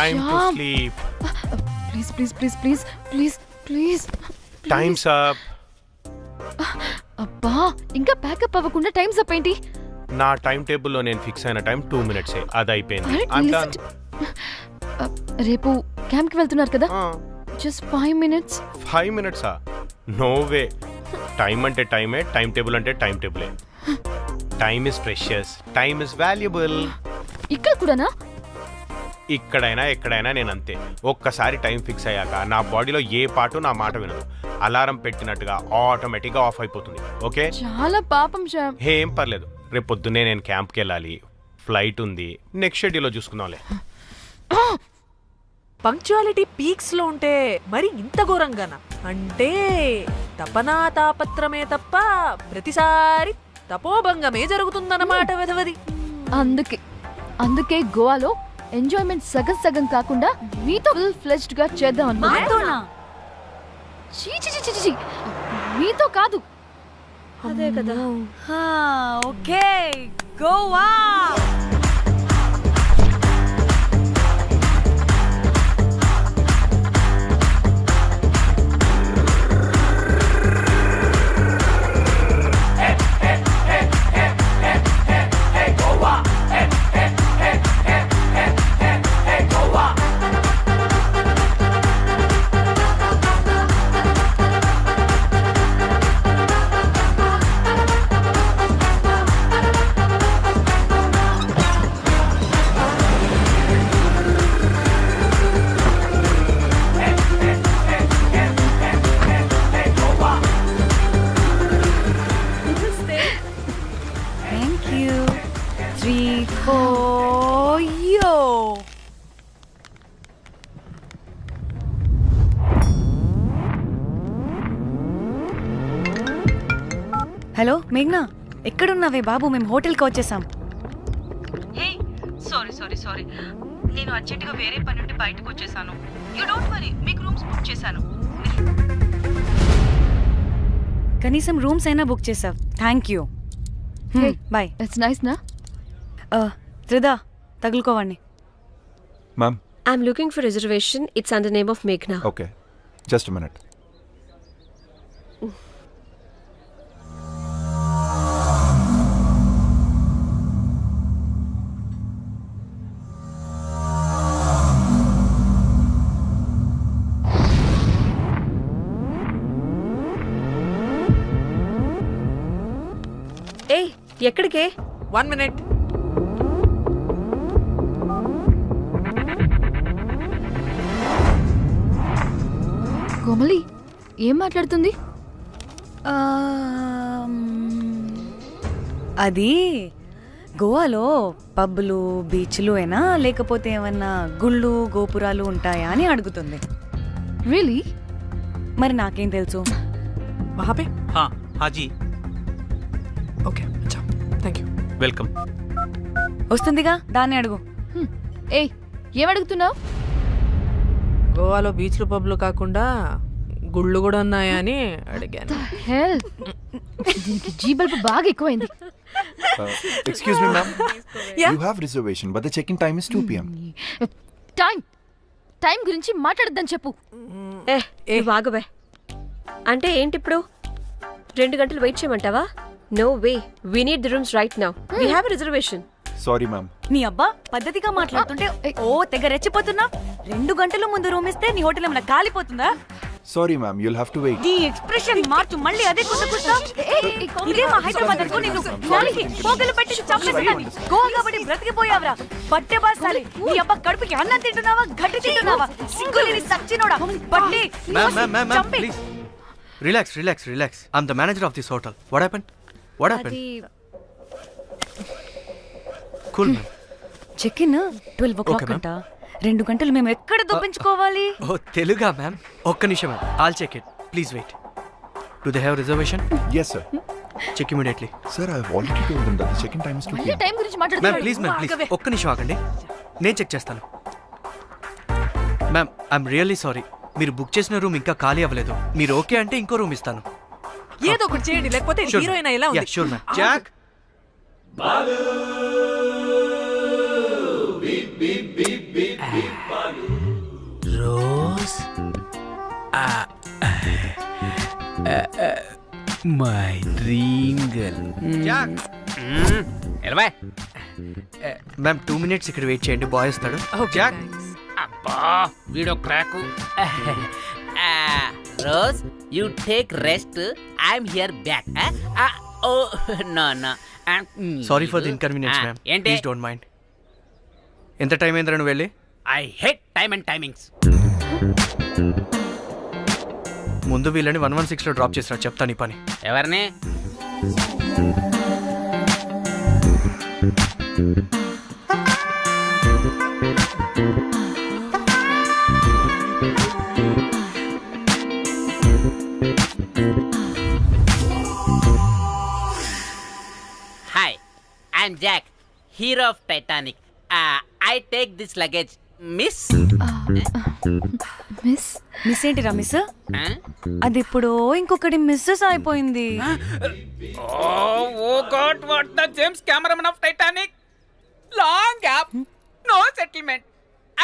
Time to sleep. Please times up. అబ్బా ఇంకా pack up అవ్వకుండా టైమ్స్ అప్ ఏంటి? నా టైం టేబుల్లో నేను ఫిక్స్ అయిన టైం 2 minutes అది అయిపోయింది. రేపు క్యాంప్ కి వెళ్తున్నారు కదా, just 5 minutes. 5 minutes? No way. Time అంటే టైమే, టైం టేబుల్ అంటే టైం టేబులే. Time is precious, time is valuable. ఇక్కడ కూడానా? ఇక్కడైనా ఎక్కడైనా నేను అంతే. ఒక్కసారి టైం ఫిక్స్ అయ్యాక నా బాడీలో ఏ పాటు నా మాట వినదు. అలారం పెట్టినట్టుగా ఆటోమేటిక్గా ఆఫ్ అయిపోతుంది. ఓకే, చాలా పాపం శ్యామ్. ఏం పర్లేదు, రేపు పొద్దున్నే నేను క్యాంప్కి వెళ్ళాలి, ఫ్లైట్ ఉంది. నెక్స్ట్ షెడ్యూల్లో చూసుకుందాంలే. పంక్చువాలిటీ పీక్స్ లో ఉంటే మరి ఇంత ఘోరంగానా? అంటే తపనా తాపత్రమే తప్ప ప్రతిసారి తపోభంగమే జరుగుతుందన్నమాట వెధవది. అందుకే గోవాలో ఎంజాయ్మెంట్ సగం సగం కాకుండా మీతో ఫుల్ ఫ్లెజ్డ్ గా చేద్దాం అనుకున్నా. మీతో కాదు. అదే కదా. ఓకే, గోవా. హలో మేఘ్నా, ఎక్కడున్నావే బాబు? మేము హోటల్కి వచ్చేసాం. హే, సారీ, నేను అర్జెంటుగా వేరే పని నుండి బయటకు వచ్చేసాను. యూ డోంట్ వరీ, మీకు రూమ్స్ బుక్ చేశాను. కనీసం రూమ్స్ అయినా బుక్ చేసావు, thank you. Bye. It's nice నా. త్రిదా, తగులుకోవండి. Ma'am, I'm looking for reservation. It's under name of Meghna. Okay, just a minute. Hey, ఎక్కడికే? 1 minute. కోమలి ఏం మాట్లాడుతుంది? అది గోవాలో పబ్బులు బీచ్లు అయినా లేకపోతే ఏమన్నా గుళ్ళు గోపురాలు ఉంటాయా అని అడుగుతుంది. రియలీ? మరి నాకేం తెలుసు? वहाँ पे? हाँ जी, ओके, अच्छा, थैंक यू. वेलकम. వస్తుందిగా, దాన్ని అడుగు. ఏయ్, ఏం అడుగుతున్నావు? గోవాలో బీచ్లు పబ్లు కాకుండా గుళ్ళు కూడా ఉన్నాయా అని అడిగాను. హెల్, దీనికి జీబల్బు బాగా ఎక్కువైంది. Excuse me, ma'am. You have reservation, but the check-in time is 2 p.m. Time గురించి మాట్లాడద్దని చెప్పు. బాగుబే. అంటే ఏంటి ఇప్పుడు 2 గంటలు వెయిట్ చేయమంటావా? No way, we need the rooms right now. We have a reservation. Sorry, ma'am. నీ అబ్బా పద్ధతిగా మాట్లాడుతుంటే ఓ తెగ రెచ్చిపోతున్నా. 2 గంటల ముందు రూమ్ ఇస్తే నీ హోటల్ ఏమైనా కాలిపోతుందా? Sorry, ma'am. You'll have to wait. నీ ఎక్స్ప్రెషన్ మార్చు, మళ్ళీ అదే కుట్టుకుంటా. ఇదే మా హైదరాబాద్ అనుకో, నిన్ను నాలికి పోగలు పెట్టి చంపేస్తాను. గోవా కాబట్టి బ్రతికిపోయావరా బట్టే బాసాలి. నీ అబ్బా కడుపుకి అన్నం తింటున్నావా, గడ్డి తింటున్నావా? సిగ్గులేని సచ్చినోడా బట్టి. Ma'am, please. Relax. I'm the manager of this hotel. What happened? Cool, ma'am. Check in 12 o'clock Okay, ma'am. అంట. 2 గంటలు మేము ఎక్కడ దొప్పించుకోవాలి? Oh, Teluga, ma'am. ఒక్క నిమిషం, ma'am. I'll check it. Please wait. Do they have reservation? Yes, sir. Check immediately. Sir, I've already told them that the check-in time is 2 మళ్ళీ p.m. Time గురించి Ma'am, మాట్లాడుతున్నాడు. please. ఒక్క నిమిషం ఆగండి, నేను check చేస్తాను. Ma'am, I'm really sorry. మీరు book చేసిన రూమ్ ఇంకా ఖాళీ అవ్వలేదు. మీరు ఓకే అంటే ఇంకో రూమ్ ఇస్తాను. ఏదో ఒకటి చేయండి, లేకపోతే హీరోయిన్ ఎలా ఉంది? Sure ma'am. Jack, Rose my dream girl. ఎలా మ్యామ్ 2 minutes ఇక్కడ వెయిట్ చేయండి, బాయ్ వస్తాడు. జాక్ అబ్బా వీడో crack. Rose you take rest, I'm here back. Oh no no sorry for the inconvenience ma'am, ఏంటి ప్లీజ్ డోంట్ మైండ్. ఎంత time అయిందిరా నువ్వు వెళ్ళి? I hate time and timings. ముందు వీళ్ళని 116లో డ్రాప్ చేసినా, చెప్తాను ఈ పని. ఎవరిని? Hi, I'm Jack, hero of Titanic. I take this luggage miss. Miss miss ఏంటిరా మిస్? అది ఇప్పుడు ఇంకొకటి మిస్సెస్ అయిపోయింది. Oh God, what the James Cameron of Titanic? Long gap, no settlement.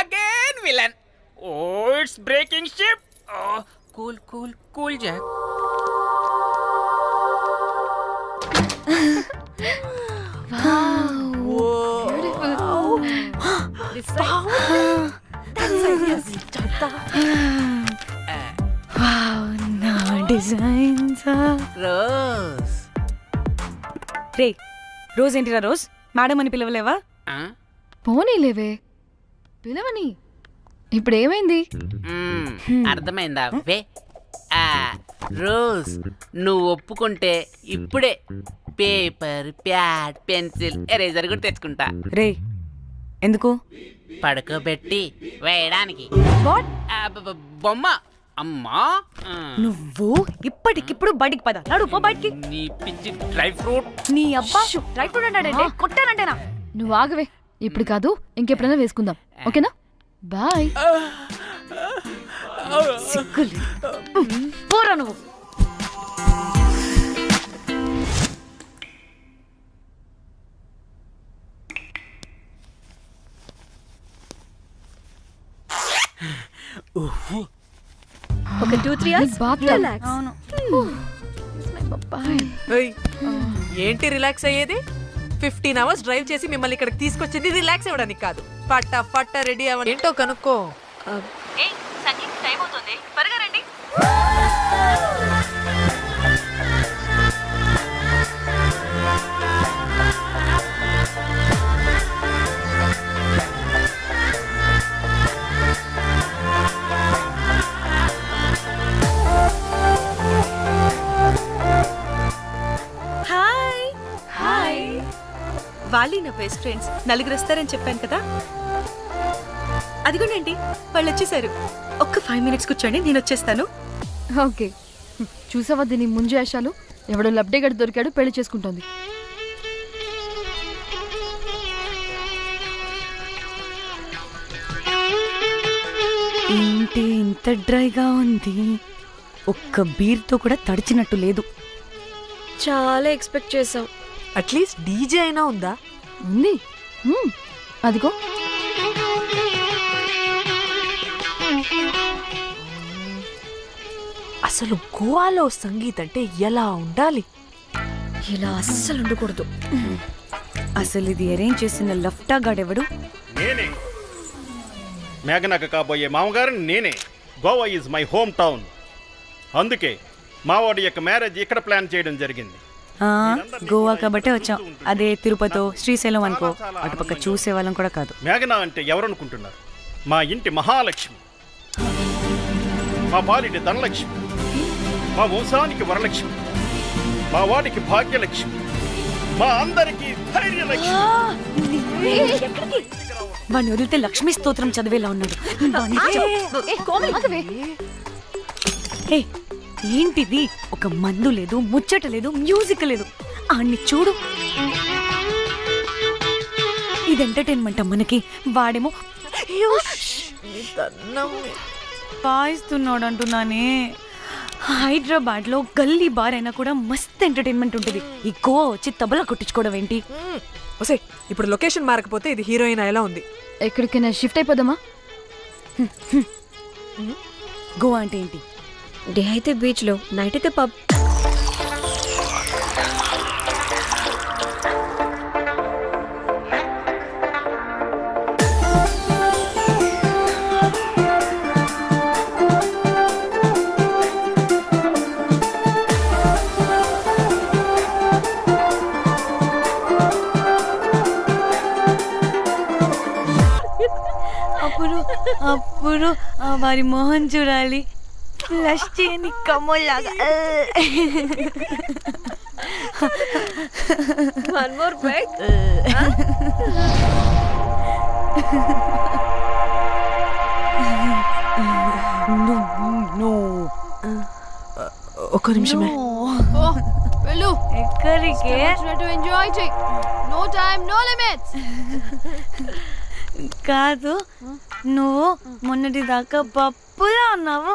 Again villain. Oh, it's breaking ship. Oh, cool, Jack. నా designs. Rose. రే rose ఏంటిరా rose? Madam అని పిలవలేవా? పోనీలేవే, పిలవని. ఇప్పుడు ఏమైంది? అర్థమైందా? వే రోజ్, నువ్వు ఒప్పుకుంటే ఇప్పుడే పేపర్, ప్యాడ్, పెన్సిల్, ఎరేజర్ కూడా తెచ్చుకుంటా. రే ఎందుకు? పడుకోబెట్టి వేయడానికి. వాట్? బొమ్మ. అమ్మా, నువ్వు ఇప్పటికిప్పుడు బయటికి పద. నడు పో బయటికి. నీ పిచ్చి డ్రై ఫ్రూట్. నీ అబ్బా డ్రై ఫ్రూట్ అంటాడంటే కొట్టానంటేనా? నువ్వు ఆగవే, ఇప్పుడు కాదు ఇంకెప్పుడైనా వేసుకుందాం, ఓకేనా? బాయ్. సిగ్గులు పోరా నువ్వు. ఒక 2-3 hours relax. అవును. ఏయ్, ఏంటి రిలాక్స్ అయ్యేది? 15 hours డ్రైవ్ చేసి మిమ్మల్ని ఇక్కడికి తీసుకొచ్చింది రిలాక్స్ అవ్వడానికి కాదు. పట్ట రెడీ అవ్వండి. ఏంటో కనుక్కో. ఏ సంగీత టైం అవుతుంది, త్వరగా రండి. హాయ్. వాళ్ళు నా బెస్ట్ ఫ్రెండ్స్. నలుగురు వస్తారని చెప్పాను కదా, అదిగోనండి వాళ్ళు వచ్చేసారు. ఒక్క 5 minutes కూర్చోండి, నేను వచ్చేస్తాను. ఓకే, చూసావా దీని ముంజేషాలు? ఎవడో లబ్డేగడ్ దొరికాడు, పెళ్లి చేసుకుంటోంది. ఏంటి ఇంత డ్రైగా ఉంది? ఒక్క బీర్తో కూడా తడిచినట్టు లేదు. చాలా ఎక్స్పెక్ట్ చేసాం. అట్లీస్ట్ డీజే అయినా ఉందా? ఉంది. అదిగో. అసలు గోవాలో సంగీత్ అంటే ఎలా ఉండాలి? ఇలా అస్సలు ఉండకూడదు. అసలు ఇది అరేంజ్ చేసిన లఫ్టా గాడెవడు? నేనే మేఘనకు కాబోయే మామగారిని నేనే. Goa is my home town. అందుకే మావాడి యొక్క మ్యారేజ్ ఇక్కడ ప్లాన్ చేయడం జరిగింది. గోవా కాబట్టే వచ్చాం. అదే తిరుపతి, శ్రీశైలం అనుకో, అటుపక్క చూసే వాళ్ళం కూడా కాదు. మేఘన అంటే ఎవరనుకుంటున్నారు? మా ఇంటి మహాలక్ష్మి, మా పాలిటి ధనలక్ష్మి, మా వంశానికి వరలక్ష్మి, మా వాడికి భాగ్యలక్ష్మి, మా అందరికీ ధైర్యలక్ష్మి. వాడిని వదిలితే లక్ష్మీ స్తోత్రం చదివేలా ఉన్నాడు. ఏ, ఏంటిది? ఒక మందు లేదు, ముచ్చట లేదు, మ్యూజిక్ లేదు. ఆన్ని చూడు. ఇది ఎంటర్టైన్మెంట్ మనకి. వాడేమో పాయిస్తున్నాడు అంటున్నానే. హైదరాబాద్ లో గల్లీ బార్ అయినా కూడా మస్త్ ఎంటర్టైన్మెంట్ ఉంటుంది. ఈ గోవా వచ్చి తబలా కొట్టించుకోవడం ఏంటి? ఒసే, ఇప్పుడు లొకేషన్ మారకపోతే ఇది హీరోయిన్ ఎలా ఉంది? ఎక్కడికైనా షిఫ్ట్ అయిపోదామా? గోవా అంటే ఏంటి? డే అయితే బీచ్లో, నైట్ అయితే పబ్. అప్పుడు వారి మొహం చూడాలి, ఫ్లష్ చేయని కమ్మోలాగా. One more break. ఒక్క నిమిషమే. వెళ్ళు. ఎక్కడికే? ఎంజాయ్ చెయ్. No time, no limits. కాదు, నువ్వు మొన్నటి దాకా పప్పులా ఉన్నావు,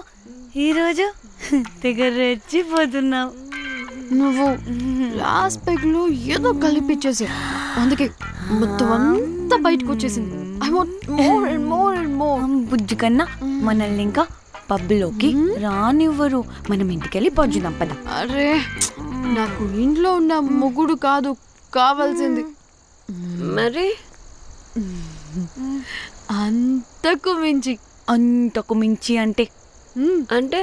ఈరోజు తెగ రెచ్చిపోతున్నావు. నువ్వు లాస్ట్ పెగ్ లో ఏదో కలిపిచ్చేసి, అందుకే మొత్తం అంతా బయటకు వచ్చేసింది. I want more and more and more. బుజ్జు కన్నా మనల్ని ఇంకా పబ్లోకి రానివ్వరు. మనం ఇంటికెళ్ళి పజ్జుదాం పద. అరే, నాకు ఇంట్లో ఉన్న మొగుడు కాదు కావాల్సింది, మరి అంతకు మించి. అంతకు మించి అంటే అంటే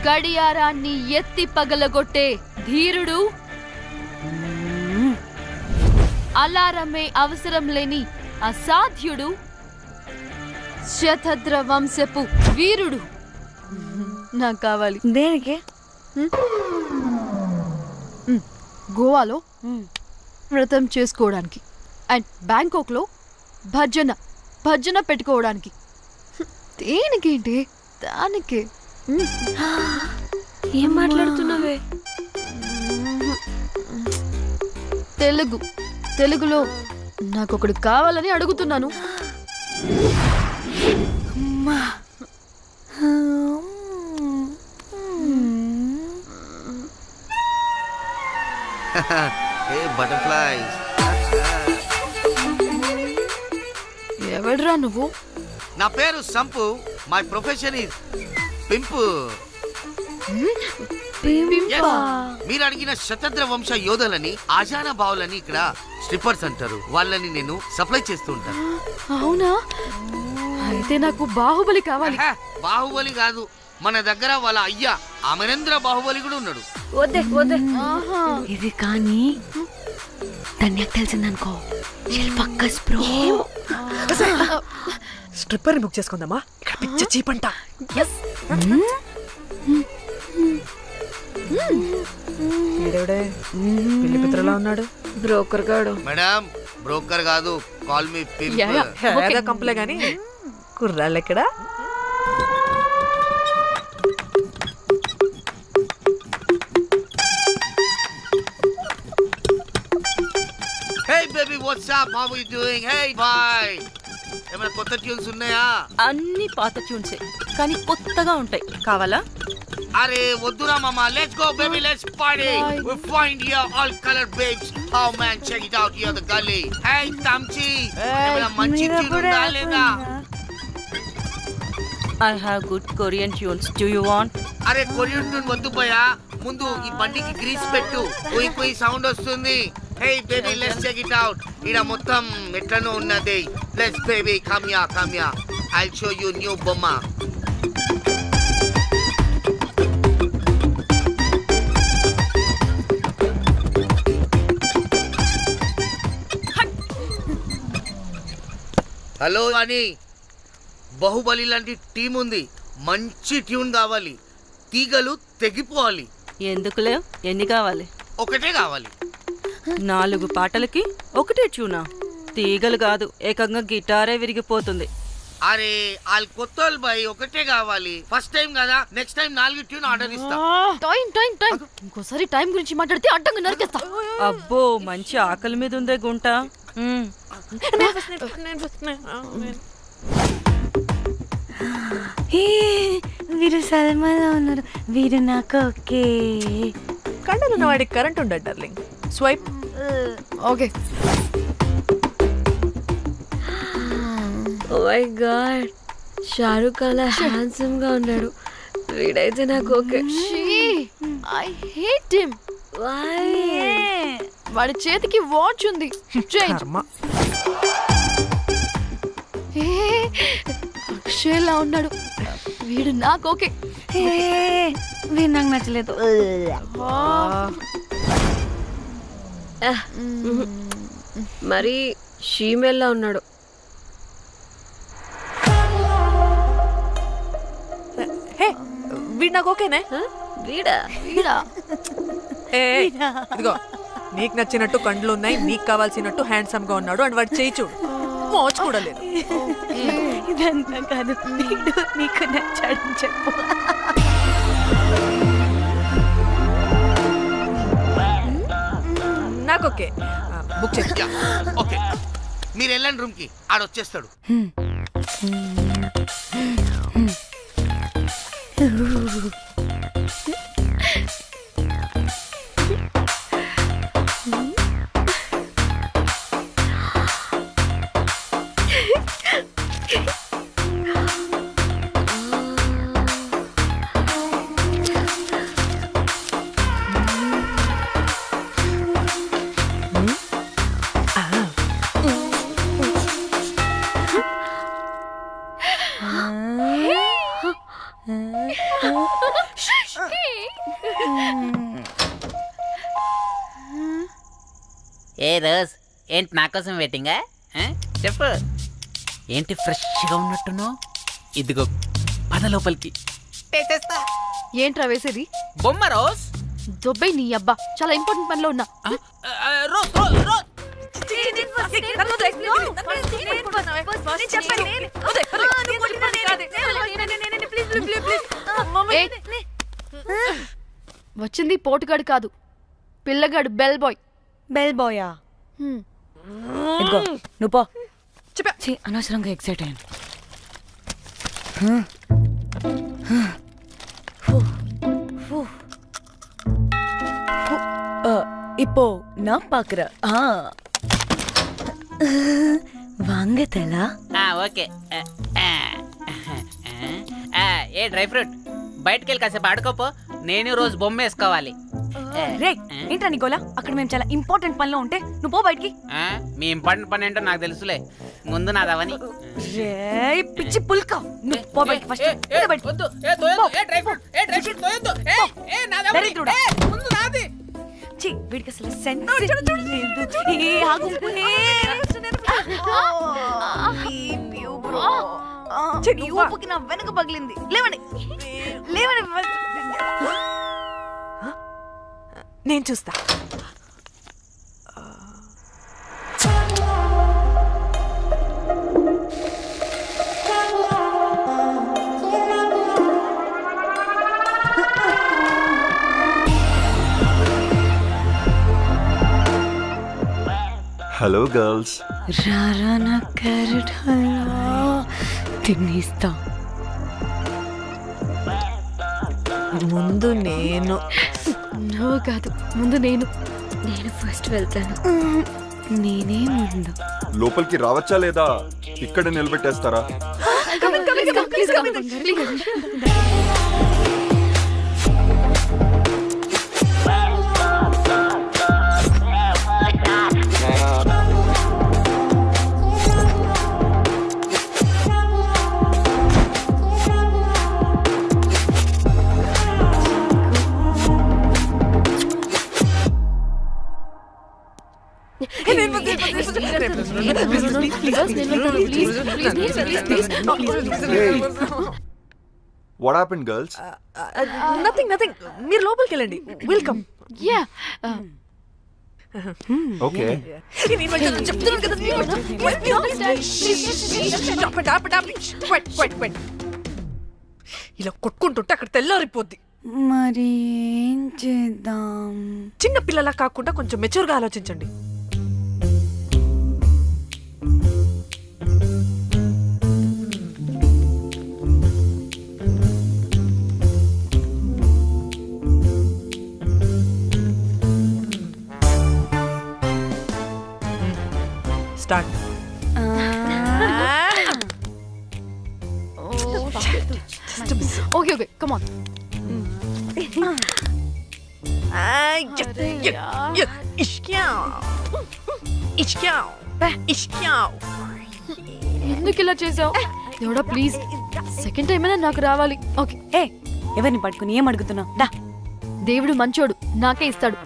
గడియారాన్ని ఎత్తి పగలగొట్టే ధీరుడు, అలారమే అవసరం లేని అసాధ్యుడు, శతద్ర వంశపు వీరుడు నాకు కావాలి. దేనికి? గోవాలో వ్రతం చేసుకోవడానికి అండ్ బ్యాంకాక్లో భజన పెట్టుకోవడానికి. దేనికేంటి? దానికే. ఏం మాట్లాడుతున్నావే? తెలుగులో నాకొకడు కావాలని అడుగుతున్నాను. బటర్ఫ్లైస్. ఎవడ్రా నువ్వు? నా పేరు Sampu. My profession is pimp. Yes. మీరు అడిగిన శతద్ర వంశ యోధులని, ఆజానా బావులని ఇక్కడ స్ట్రిప్పర్స్ అంటారు. వాళ్ళని నేను సప్లై చేస్తూ ఉంటాను. అవునా? అయితే నాకు బాహుబలి కావాలి. బాహుబలి కాదు, మన దగ్గర వాళ్ళ అయ్యా అమరేంద్ర బాహుబలి కూడా ఉన్నాడు. వద్దే వద్దే. ఇది కానీ ధన్యకు తెలిసిందనుకో, స్ట్రిప్పర్ బుక్ చేసుకుందామా? ఇక్కడ పిచ్చ చీపంట. పెళ్లి పిత్రలా ఉన్నాడు. బ్రోకర్ గాడు. మేడం, బ్రోకర్ కాదు, కాల్ మీ పింప్. కంపలే గాని కుర్రాళ్ళు ఎక్కడ? Hey baby, what's up? How are you doing? Hey bye. ఏమైనా కొత్త ట్యూన్స్ ఉన్నాయా? అన్ని పాత ట్యూన్సే కానీ కొత్తగా ఉంటాయి. కావాలా? అరే వద్దురా మామా. Let's go baby, let's party. We find here all color babes. Oh man, check it out here the gully. Hey Tamchi, ఏమైనా మంచి ట్యూన్ ఉందా లేదా? I have good Korean tunes. Do you want? అరే కొరియన్ ట్యూన్ వద్దు పోయా, ముందు ఈ బండికి గ్రీస్ పెట్టు. కుయ్ కుయ్ సౌండ్ వస్తుంది. Hey baby, let's check it out. ఇడ మొత్తం ఎట్లనో ఉన్నది. Let's baby, come here. I'll show you new బొమ్మ. హలో అని, బాహుబలి లాంటి టీం ఉంది. మంచి ట్యూన్ కావాలి. తీగలు తెగిపోవాలి. ఎందుకులే? ఎన్ని కావాలి? ఒకటే కావాలి. 4 పాటలకి ఒకటే ట్యూనా? తీగలు కాదు, ఏకంగా గిటారే విరిగిపోతుంది. అరే వాళ్ళు కొత్త వాళ్ళు బాయ్, ఒకటే కావాలి. ఫస్ట్ టైం కదా, నెక్స్ట్ టైం 4 ట్యూన్ ఆర్డర్ ఇస్తా. టైం ఇంకోసారి టైం గురించి మాట్లాడితే అడ్డంగా నరికేస్తా. అబ్బో, మంచి ఆకలి మీద ఉందే గుంట. వీరు సల్మాలో ఉన్నారు. వీరు నాకు ఓకే. కండలున్న వాడికి కరెంట్ ఉండదు darling. Swipe. Okay oh my god, Shahrukh అలా హ్యాండ్సమ్ గా ఉన్నాడు. వీడైతే నాకు ఓకే. I hate him. వాడి చేతికి వాచ్ ఉంది. చేంజ్. అక్షయ్లా ఉన్నాడు. వీడు నాకు ఓకే. వీడు నాకు నచ్చలేదు. మరి షీమేల్లా ఉన్నాడు. హే వీడు నాకు ఓకేనే. వీడా? వీడా? ఇదిగో నీకు నచ్చినట్టు కండ్లు ఉన్నాయి, నీకు కావాల్సినట్టు హ్యాండ్సమ్ గా ఉన్నాడు అండ్ వాడు చేయి చూడు, మోచు కూడా లేదు. ఇదంతా కాదు, వీడు నీకు నచ్చాడని చెప్పు. నాకు ఓకే. బుక్ చేసి ఓకే, మీరు వెళ్ళండి రూమ్ కి, ఆడొచ్చేస్తాడు. ఏ రోజ్, ఏంటి నా కోసం వెయిటింగా? చెప్పు, ఏంటి ఫ్రెష్గా ఉన్నట్టున్నావు? ఇదిగో పద లోపలికి. ఏంట్రా వేసేది? బొమ్మ రోజ్. దొబ్బై నీ అబ్బా, చాలా ఇంపార్టెంట్ పనిలో ఉన్నా. Rose rose rose. వచ్చింది పోటుగాడు కాదు, పిల్లగాడు బెల్ బాయ్. బెల్ బాయా? ఇదిగో నువ్వు పో. చెప్పా అనవసరంగా ఎక్సైట్ అయ్యాను. இப்போ நான் பாக்குறேன். வாங்கதலா? ఓకే. ఏ డ్రై ఫ్రూట్, బయటకు వెళ్ళి కాసేపు ఆడుకోపో, నేను రోజు బొమ్మ వేసుకోవాలి. రే ఏంట్రా నికోలా, అక్కడ మేము చాలా ఇంపార్టెంట్ పనిలో ఉంటే నువ్వు పో బయటికి. మీ ఇంపార్టెంట్ పని ఏంటో నాకు తెలుసులే, ముందు నాదవని. రే పిచ్చి పుల్క, నువ్వు పో బయటికి ఫస్ట్. వీడికి అసలు సెన్స్ లేదు. ఆగు. ఈ ఊపుకి నా వెనక పగిలింది. లేవండి లేవండి. నేను చూస్తా. Hello girls. రారా నా క్యారెట్ హల్వా తినేస్తా. ముందు నేను. నువ్వు కాదు, ముందు నేను. నేను ఫస్ట్ వెళ్తాను. నేనే ముందు. లోపలికి రావచ్చా లేదా ఇక్కడ నిలబెట్టేస్తారా? What happened, girls? Nothing nothing, మీరు లోపలికి వెళ్ళండి. వెల్కమ్. యా. Okay. ఇలా కొట్టుకుంటుంటే అక్కడ తెల్లారిపోద్ది. మరి ఏం చేద్దాం? చిన్న పిల్లలా కాకుండా కొంచెం మెచ్యూర్గా ఆలోచించండి. Start. Okay okay come on. ఎందుకు ఇలా చేసావు దేవుడా? ప్లీజ్ సెకండ్ టైం అయినా నాకు రావాలి. ఓకే. ఏ ఎవరిని పట్టుకుని ఏం అడుగుతున్నావు? దా. దేవుడు మంచోడు, నాకే ఇస్తాడు.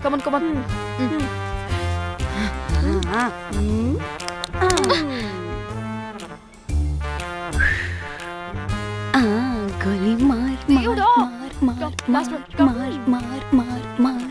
Come on come on. గోలీ మార్ దేవుడా! మార్ Last one, come. మార్ మార్ మార్.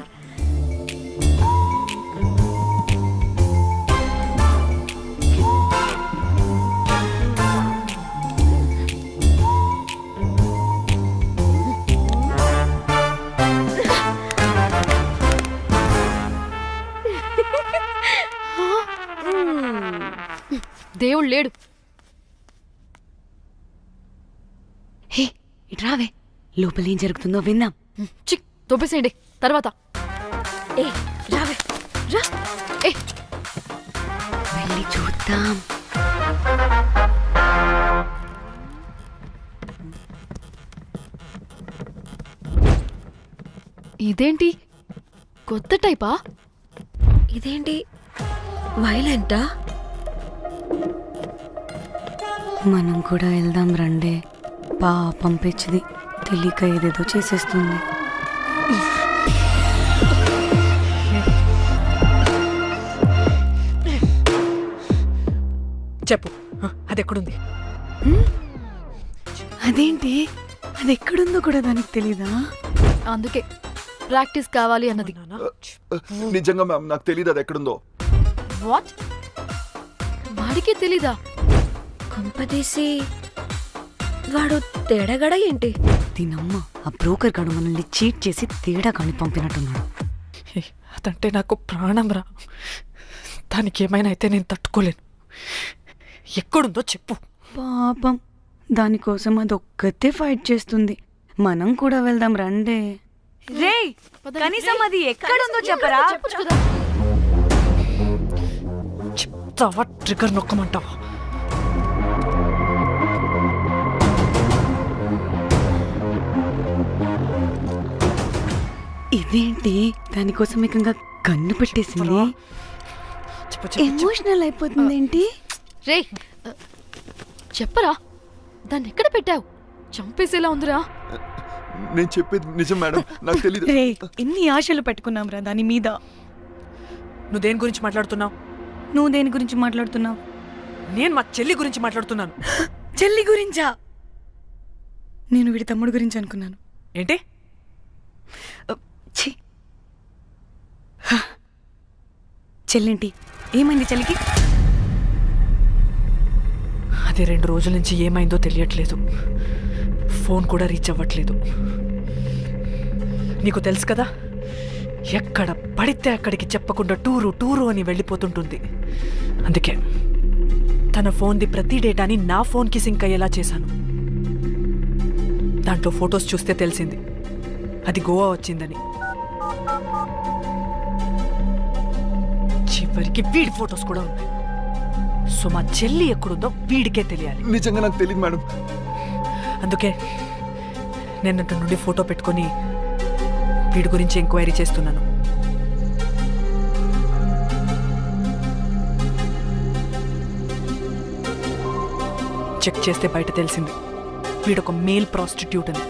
దేవుడు లేడు. హే ఇటు రావే, లోపల ఏం జరుగుతుందో విందాం. చిక్ తోపేసేయండి తర్వాత. ఏ రావే రా, ఏ వెళ్ళి చూద్దాం. ఇదేంటి కొత్త టైపా? ఇదేంటి వైలెంటా? మనం కూడా వెళ్దాం రండే. పాపం పిచ్చిది, తెలియక ఏదేదో చేసేస్తుంది. చెప్పు, అది ఎక్కడుంది? అదేంటి, అది ఎక్కడుందో కూడా దానికి తెలీదా? అందుకే ప్రాక్టీస్ కావాలి అన్నది. నిజంగా మ్యామ్ నాకు తెలియదు అది ఎక్కడుందో. వాట్? వాడికే తెలీదా? కొంపదీసి వాడు తేడాగడ ఏంటి? దీనమ్మ, ఆ బ్రోకర్ గాడు మనల్ని చీట్ చేసి తేడా కాని పంపినట్టున్నాడు. అదంటే నాకు ప్రాణం రా. దానికి ఏమైనా అయితే నేను తట్టుకోలేను. ఎక్కడుందో చెప్పు. పాపం, దానికోసం అది ఒక్కతే ఫైట్ చేస్తుంది. మనం కూడా వెళ్దాం రండే. రే కనీసం అది ఎక్కడుందో చెప్పరా? చెప్పొచ్చు కదా. చెప్తావా? ట్రిగర్ నొక్కమంటావా? ఇదేంటి, దానికోసం ఏకంగా కన్ను పెట్టేసింది. ఎమోషనల్ అయిపోతుంది ఏంటి? రే చెప్పరా, దాన్ని ఎక్కడ పెట్టావు? చంపేసేలా ఉందిరా. నేను చెప్పేది నిజం మేడం, నాకు తెలియదు. రే ఎన్ని ఆశలు పెట్టుకున్నాం రా దాని మీద. నువ్వు దేని గురించి మాట్లాడుతున్నావు? నువ్వు దేని గురించి మాట్లాడుతున్నావు? నేను మా చెల్లి గురించి మాట్లాడుతున్నాను. చెల్లి గురించా? నేను వీడి తమ్ముడు గురించి అనుకున్నాను. ఏంటి? ఛీ. చెల్లింటి ఏమైంది చెల్లికి? అది 2 రోజుల నుంచి ఏమైందో తెలియట్లేదు. ఫోన్ కూడా రీచ్ అవ్వట్లేదు. నీకు తెలుసు కదా, ఎక్కడ పడితే అక్కడికి చెప్పకుండా టూరు అని వెళ్ళిపోతుంటుంది. అందుకే తన ఫోన్ది ప్రతి డేటాని నా ఫోన్కి సింక్ అయ్యేలా చేశాను. దాంట్లో ఫొటోస్ చూస్తే తెలిసింది అది గోవా వచ్చిందని. చివరికి వీడి ఫొటోస్ కూడా ఉన్నాయి. సో మా చెల్లి ఎక్కడుందో వీడికే తెలియాలి. నిజంగా నాకు తెలియదు మేడం. అందుకే నిన్నటి నుండి ఫోటో పెట్టుకొని వీడి గురించి ఎంక్వైరీ చేస్తున్నాను. చెక్ చేస్తే బయట తెలిసింది వీడొక మేల్ ప్రాస్టిట్యూట్ అని.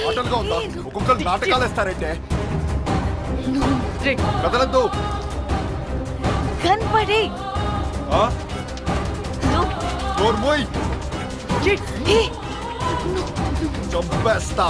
ఆటలుగా ఉందా? ఒక్కొక్కరు నాటకాలు వేస్తారంటే కదలద్దు. కనపడి చంపేస్తా.